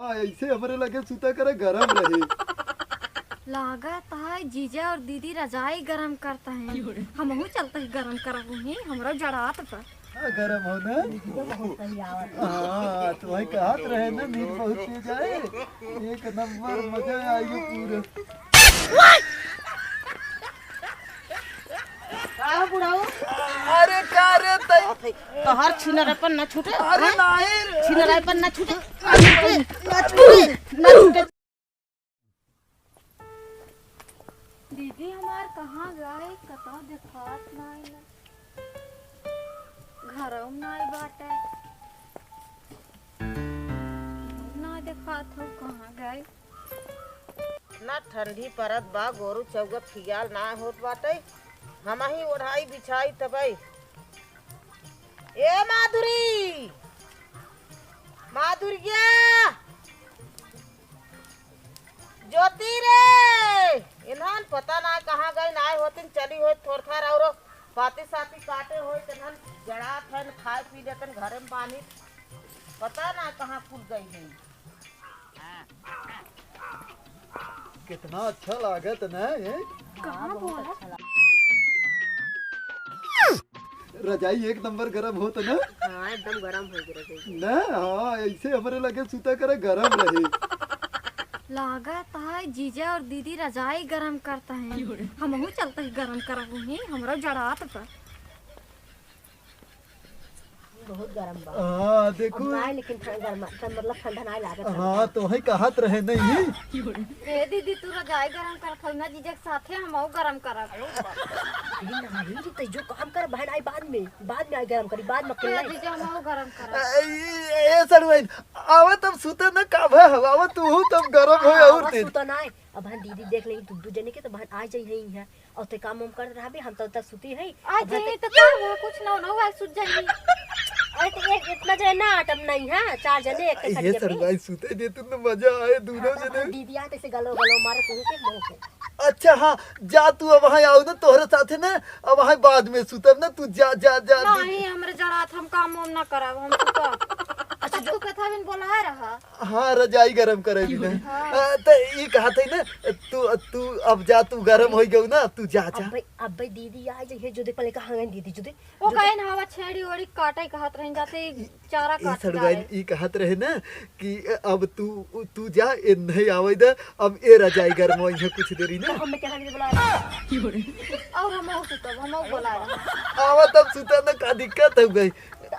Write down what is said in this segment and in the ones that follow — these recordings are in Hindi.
हाँ ऐसे हमारे लगे सुता करे गरम रहे। लागत है जीजा और दीदी रजाई गरम करता है। हमहू चलते हैं गरम करबूही हमरा जड़ात पर। हाँ गरम हो ना। हाँ तुम्हें कहत रहे ना नींद बहुत तेज आए। एक नंबर मजा आयु पूरा। बुढ़ाऊ अरे का रे तई तोहर छिनर पर न छूटे। अरे नहीं छिनर पर न छूटे न छूटे। दीदी हमार कहाँ गए कतो दिखात नहीं ना घरों नहीं बाटे ना दिखात हो कहाँ गए। ना ठंडी परत बा गोरू चौगा फियाल ना होत बाटे। हम ही ओढ़ाई बिछाई तबई। ए माधुरी माधुरिया ज्योति रे इन्हान पता ना कहाँ गई ना होतिन चली हो थोड़ थार और पाती साथी काटे हो तनहन जड़ा थन खाए पी लेतन घरे में पानी पता ना कहाँ खुल गई है। कितना अच्छा लागत ना ये। कहाँ बोला रजाई एक नंबर गरम होत ना। हाँ एकदम गरम हो गई ना हाँ ऐसे हमारे लगे सुता करे गरम रहे। लागत है जीजा और दीदी रजाई गरम करता है। हमहू चलते हैं गरम करबूही हमरा जड़ात पर। बहुत गरम बा। हाँ देखो लेकिन मतलब ठंडा नहीं लागत। हाँ तो है कहत रहे नहीं। ए दीदी तू रजाई गरम करत हो ना जीजा के साथे हमहू गरम करब। नहीं तो जो काम कर बहन आई बाद में आई गरम करी बाद में ए जीजा हमहू गरम करब। ए सरवाइन आवा तब सुता ना काभा हवा तू तब गरम हो और तेज। सुता ना अब बहन दीदी देख लेगी दू जने के तो बहन आ जाई है यहाँ और ते काम कर रहा भी हम तब तक सुती है। आ जाइए तो क्या हुआ कुछ ना हुआ सुत जाइए। अरे तो एक इतना जने ना आटम नहीं है चार जने एक ये सरवाइन सुते दे तुमने मजा आए दोनों जने। दीदी आते से गलो गलो मारे को के मुंह के। अच्छा हाँ जा तू अब वहाँ आओ ना तोहरे साथे ना अब वहाँ बाद में सुतब ना तू जा जा जा। नहीं हमरे जड़ात हम काम वाम ना करब हम सुतब। अच्छा तू कथा बिन बोला है रहा। हाँ रजाई गरम करे भी ना। तो ये कहा था ना तू अब जा तू गरम हो गयो ना तू जा जा। अब भाई दीदी आ जाइए जो देख पहले कहाँ गई दीदी जो देख वो कहे ना हवा छेड़ी ओड़ी काटे कहत रह जाते चारा काट सड़वाइन ई कहत रहे ना कि अब तू जा ए नहीं आवे दे अब ए रजाई गरम हो कुछ देरी ना। हम क्या बोला और हम सुतब हम बोला आवा तब सुता ना का दिक्कत हो गई।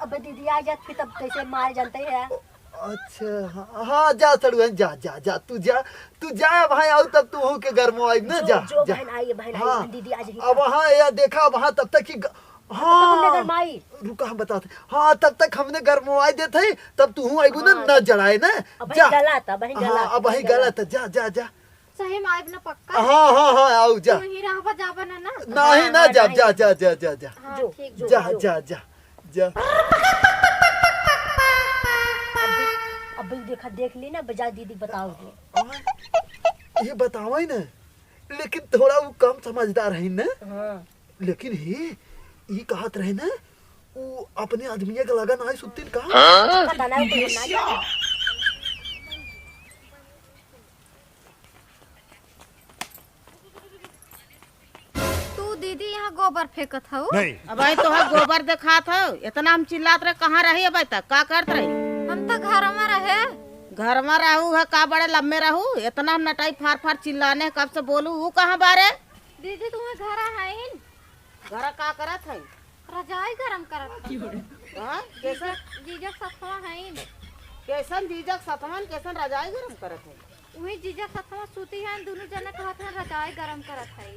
अब दीदी आ जात फिर तब कैसे मार जानते हैं। अच्छा हाँ जा सड़वाइन जा जा जा तू जा भाई आओ तब तू हो के गरम आई ना जा जो जा। बहन आई हाँ दीदी आ जाइए अब वहाँ या देखा वहाँ तब तक की हाँ रुका हम बताते हाँ तब तक हमने गरमवाई देते है तब तू हूँ आईबू ना न जड़ाए ना जा। हाँ अब वही गलत जा जा जा सही में आइब ना पक्का। हाँ हाँ हाँ आओ जा। तू ही रहबा जाबा ना ना। नहीं ना जा जा जा जा जा जा हाँ ठीक जा जा जा जा। अब देखा देख ली ना बजा दीदी बताओगी ये बतावा ही ना लेकिन थोड़ा वो कम समझदार है ना। हाँ लेकिन ये कहत रहे ना वो अपने आदमी का लगा ना सुतिन का। पता ना तू दीदी यहाँ गोबर फेंकत हो। अब आई तो गोबर दिखात हो इतना हम चिल्लात रहे कहाँ रही अब तक का करत रही। हम तो घर में रहे घर में रहू है का बड़े लम्बे रहू इतना हम नटाई फार फार चिल्लाने कब से बोलू वो कहाँ बारे। दीदी तुम्हें घर है घर का करत है रजाई गरम करत। हाँ कैसन जीजा सतवा है कैसन जीजक सतमन कैसन रजाई गरम करत है। वही जीजा सतवा सूती है दोनों जने कहत है रजाई गरम करत है।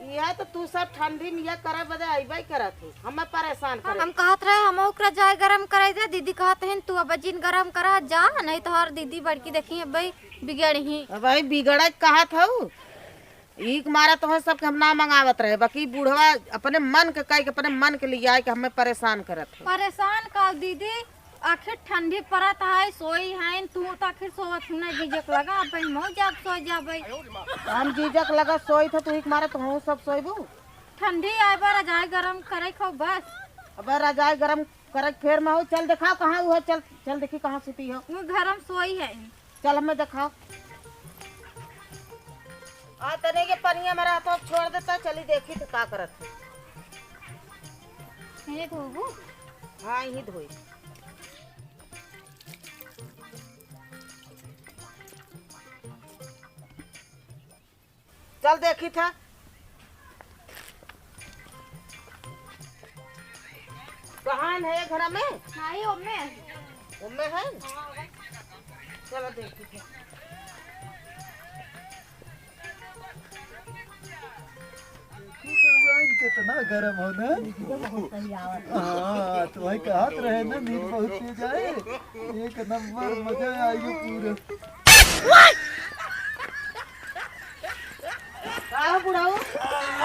यह तो तू सब ठंडी निया करे बदे अइबे करत है हमें परेशान करे। हम कहत रहे हम रजाई गरम कराई दे दीदी कहत है तू अब जिन गरम करा जा नहीं तो हर दीदी बड़की देखी भाई बिगड़ ही। अब भाई बिगड़ कहत हो एक मारा तो सब हम ना मंगावत रहे बाकी बूढ़वा अपने मन के कह के अपने मन के लिए आए कि हमें परेशान करत है। परेशान का दीदी आखिर ठंडी पड़त है सोई है तू तो आखिर सोवत ना जीजक लगा अब मो जाब सो जाबे। हम जीजक लगा सोई था तू एक मारा तो हम सब सोईबू। ठंडी आए बार रजाई गरम करे खो बस अब रजाई गरम करक फिर मैं चल दिखाओ कहाँ वो है, चल चल देखी कहाँ सुती हो। वो घर में सोई है। चल हमें दिखाओ। आ तने के पनिया मेरा हाथ छोड़ देता, चली देखी तो का करत है धोबू। हाँ यही धोई। चल देखी था कहाँ है घर में? हाय ओमे उम्मे है। चलो देखी था। कितना गर्म हो ना। हाँ तुम्हें कहत रहे ना नींद बहुत तेज आए। एक नंबर मजा आएगा पूरा। बुढ़ाऊ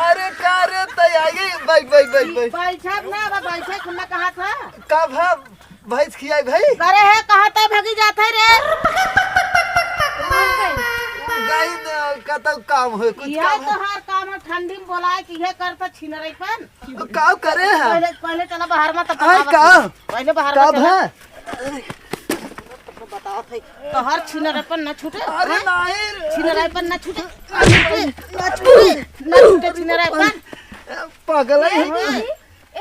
अरे का रे तैयारी बैठ बैठ बैठ बैठ बैठा ना बैठे खुला कहा था कब है भैंस खियाई भाई करे है कहा था भगी जाते रे गाय का तो काम हो कुछ यह काम तो हर काम है ठंडी में बोला है कि यह करता छिनरईपन काम करे है पहले पहले चला बाहर में तब अरे काम पहले बाहर कब में है बताओ थे तो हर छिनरईपन न छूटे। अरे नहीं छिनरईपन न छूटे न छूटे छिनरईपन पागल है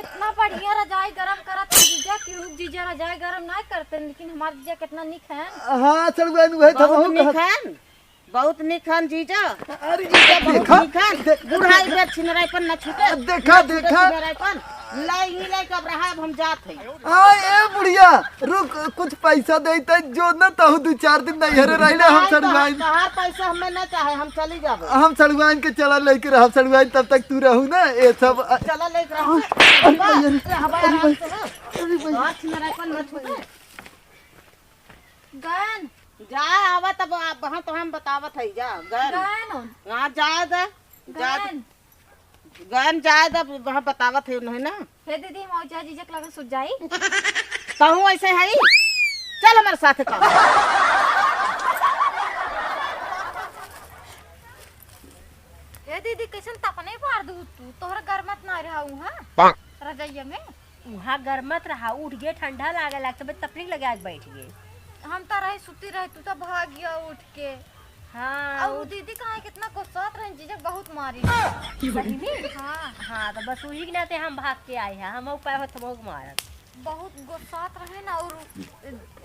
इतना बढ़िया रजाई गरम करत है जीजा। क्यों जीजा रजाई गरम नहीं करते, लेकिन हमारे जीजा कितना निक है। हाँ चल बहन भाई बहुत निक है, बहुत निक है जीजा। अरे बहुत निक है। बुढ़ाई पे छिनरईपन न छूटे। देखा देखा छिनरईपन लाई ही लाई कब रहा अब हम जात है। हाँ ए बुढ़िया रुक कुछ पैसा देते जो न तहु 2-4 दिन नहीं हरे रहले हम सड़वाइन कहां पैसा हमें न चाहे, हम चली जाबे। हम सड़वाइन के चला लेके रह सड़वाइन तब तक तू रहू ना ये सब चला लेके रहो। हां छिनरईपन न छूटे। गन जा आवा तब वहां तो हम बतावत है जा गन गन हां जा दे जा गन गन जा दे वहां बतावत है नहीं ना। हे दीदी मौजा जीजा के लगे सुत जाई। कहूं ऐसे है चल हमारे साथ काम। हे दीदी कैसन तपने पार दू तू तोहरा गरमत ना रहू हां रजाइया में। वहाँ गरमत रहा उठ गए ठंडा लागे लगता बस तपनी लगे आज बैठ गए। हम तो रही सुती रही तू तो भाग गया उठ के। हाँ और दीदी कहाँ कितना गुस्सात रहे जीजा बहुत मारी। सही में हाँ हाँ तो बस वही के नाते हम भाग के आए हैं। हम उपाय हो थमोग मारत बहुत गुस्सात रहे ना और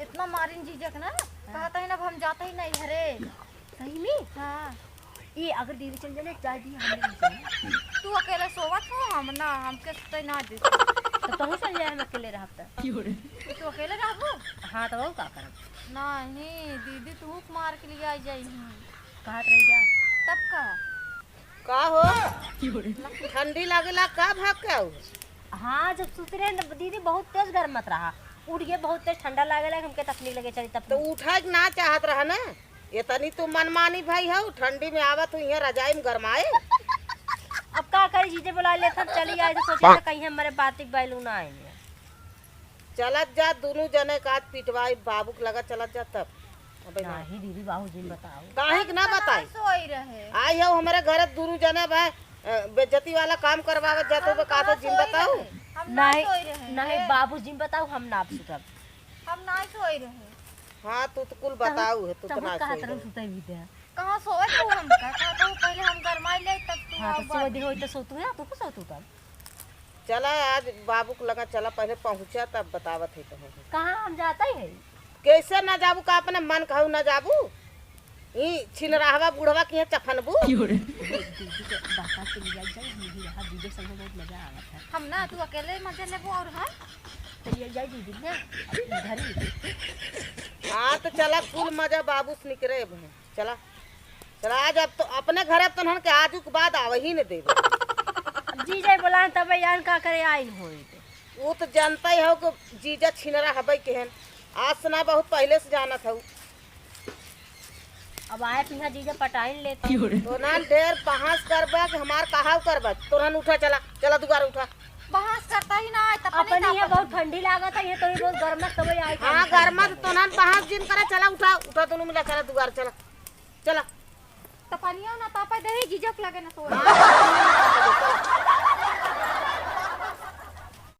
इतना मारिन जीजा के ना कहता है ना अब हम जाते ही नहीं हरे। सही में। हाँ ये अगर दीदी चल जाए चाय दी हमें तू अकेले सोवत हो हम ना हमके सुते ना दे तो तुम चल जाए हम अकेले रहता। तू अकेले रहबो। हाँ तो वो का करब नहीं दीदी तू मार के लिए आ जाई कहत रह जा तब का हो ठंडी लागेला का भाग के आऊ। हाँ जब सुते रहे न दीदी बहुत तेज गरमत रहा उठ गए बहुत तेज ठंडा लागे लगे हमके तकलीफ लगे चली तब तो उठा के ना चाहत रहा ना ये तनी तू मनमानी भाई हो ठंडी में आवत तू यहाँ रजाई में गरमाए। अब का करे जीजे बुला ले तब चली आए तो सोचे कहीं हमारे बातिक बैलू ना आएंगे। चलत जा दोनों जने का पिटवाई बाबू के लगा चलत जा तब। अबे नहीं दीदी बाबूजी ने बताओ काहे के ना बताई सोई रहे आई हो हमारे घर दोनों जने भाई बेइज्जती वाला काम करवावे जाते हो का तो जिन बताओ। हम ना नहीं सोई रहे नहीं बाबूजी ने बताओ हम ना सुतब। हम ना सोई रहे। हाँ तू तो कुल बताऊ है तू तो ना कहा सोई तरह रहे। सुते भी दे। कहाँ सोए तू हम कहता तो पहले हम गरमाई ले तब तू हाँ तो अब सुबह दिन होई तो सोतू है तू को सोतू तब। चला आज बाबू को लगा चला पहले पहुंचा तब बतावत है कहीं कहाँ हम जाता ही है। कैसे ना जाबू का अपने मन कहू ना जाबू ई छिनराहवा बुढ़वा के चफनबू। बाता के लिए जाए दीदी रहा दीदी संग बहुत मजा आवत है। हम ना तू अकेले मजे लेबो और है चलिए जाए दीदी ने घर ही। हाँ तो चला कुल मजा बाबू से निकले भैं। चला चला आज अब तो अपने घर तो नहन के आजू के बाद आवे ही न देबे। जीजे बुलाए तब यान का करे आइन होई वो तो जानता ही हो कि जीजा छिनरा हबई केहन आज से ना बहुत पहले से जाना था। अब आए पिहा जीजा पटाइन लेते तो ना ढेर पहास करबा कि हमार कहाव करबा तो नहन उठा चला चला दुबारा उठा। बहस करता ही ना है तब अपने यहाँ बहुत ठंडी लागत है ये तो बहुत गर्म तब आई। हाँ गर्मा तो नहन पहास जिन करे चला उठा उठा दोनों मिला चला दुबारा चला चला। तो पनिया ना तापा दे जीजा के लगे ना सोए।